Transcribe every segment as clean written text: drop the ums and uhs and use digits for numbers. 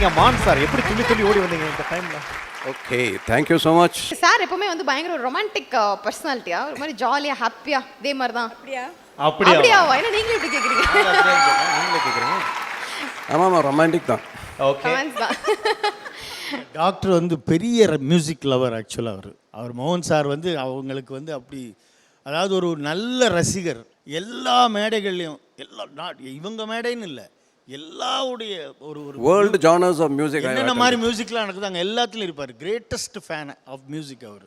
நீங்க மான் சார் எப்படி துள்ளி துள்ளி ஓடி வந்தீங்க இந்த டைம்ல? Okay, thank you so much. Sir எப்பவுமே வந்து பயங்கர ஒரு ரொமான்டிக் பர்சனாலிட்டியா, ஒரு மாதிரி ஜாலியா ஹாப்பியா இதே மாதிரி தான். அப்படியா? அப்படியாவா? என்ன நீங்களே இப்படி கேக்குறீங்க? நீங்களே கேக்குறீங்க. ஆமாம், ரொமான்டிக் தான். ஓகே. Comments தான். டாக்டர் வந்து பெரிய மியூசிக் லவர். ஆக்சுவலாக அவர் மோகன் சார் வந்து அவங்களுக்கு வந்து அப்படி, அதாவது ஒரு நல்ல ரசிகர். எல்லா மேடைகள்லையும் இவங்க மேடைன்னு இல்லை, எல்லாவுடைய ஒரு வேர்ல்டு ஜானர்ஸ் ஆஃப் மியூசிக் என்னென்ன மாதிரி மியூசிக்லாம் நடக்குதாங்க எல்லாத்துலையும் இருப்பார். கிரேட்டஸ்ட் ஃபேன் ஆஃப் மியூசிக் அவர்.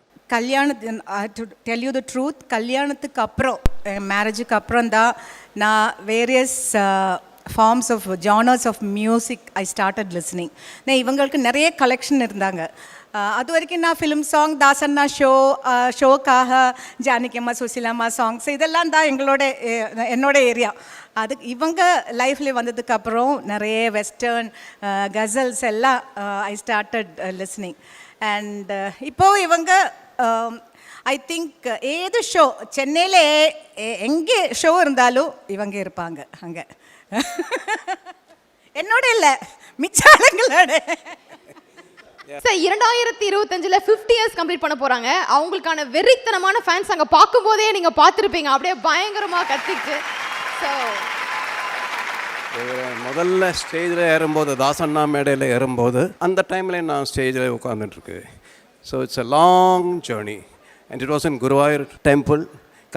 To tell you the truth, கல்யாணத்துக்கு அப்புறம், மேரேஜுக்கு அப்புறம் தான் நான் various forms of genres of music I started listening. இவங்களுக்கு நிறைய கலெக்ஷன் இருந்தாங்க. அது வரைக்கும் நான் ஃபிலிம் சாங், தாசண்ணா ஷோக்காக ஜானகியம்மா, சுசிலாம்மா சாங்ஸ் இதெல்லாம் தான் என்னோட ஏரியா. இவங்க லைஃப்ல வந்ததுக்கப்புறம் நிறைய வெஸ்டர்ன் கசல்ஸ் எல்லாம் ஐ ஸ்டார்டட் லிஸ்னிங். அண்ட் இப்போது இவங்க ஐ திங்க் ஏது ஷோ சென்னையில் எங்கே ஷோ இருந்தாலும் இவங்க இருப்பாங்க அங்கே. என்னோட இல்லை, மிச்ச ஆளுங்களோட. சார் 2025ல 50 இயர்ஸ் கம்ப்ளீட் பண்ண போறாங்க. அவங்களுக்கான வெறித்தனமான ஃபேன்ஸ் அங்க பார்க்கும்போதே நீங்க பார்த்துருப்பீங்க, அப்படியே பயங்கரமா கத்திட்டு. ஸோ முதல்ல ஸ்டேஜில் ஏறும்போது, தாசண்ணா மேடையில் ஏறும்போது, அந்த டைமில் நான் ஸ்டேஜில் உட்காந்துட்டுருக்கு. So it's a long journey and it was in Guruvayur temple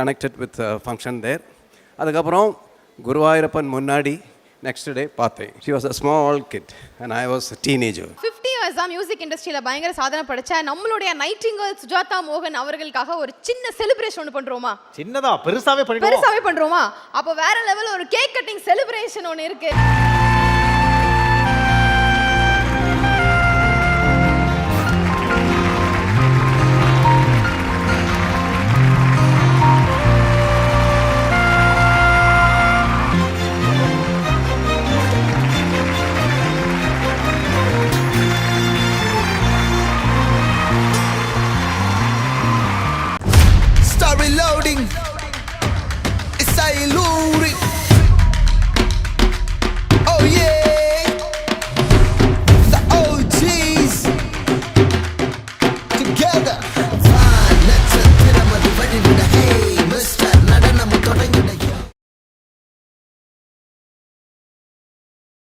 connected with function there. அதுக்கப்புறம் குருவாயூரப்பன் முன்னாடி நெக்ஸ்ட் டே பார்த்தேன். She was a small kid and I was a teenager. 50 years தான் மியூசிக் இண்டஸ்ட்ரியில் பயங்கர சாதனை படைச்ச நம்மளுடைய நைட்டிங்கேல் சுஜாதா மோகன் அவர்களுக்காக ஒரு சின்ன செலிப்ரேஷன் ஒன்று பண்ணுறோமா? சின்னதா பெருசாவே பண்றோமா? அப்போ வேற லெவல் ஒரு கேக் கட்டிங் செலிப்ரேஷன் ஒன்று இருக்கு.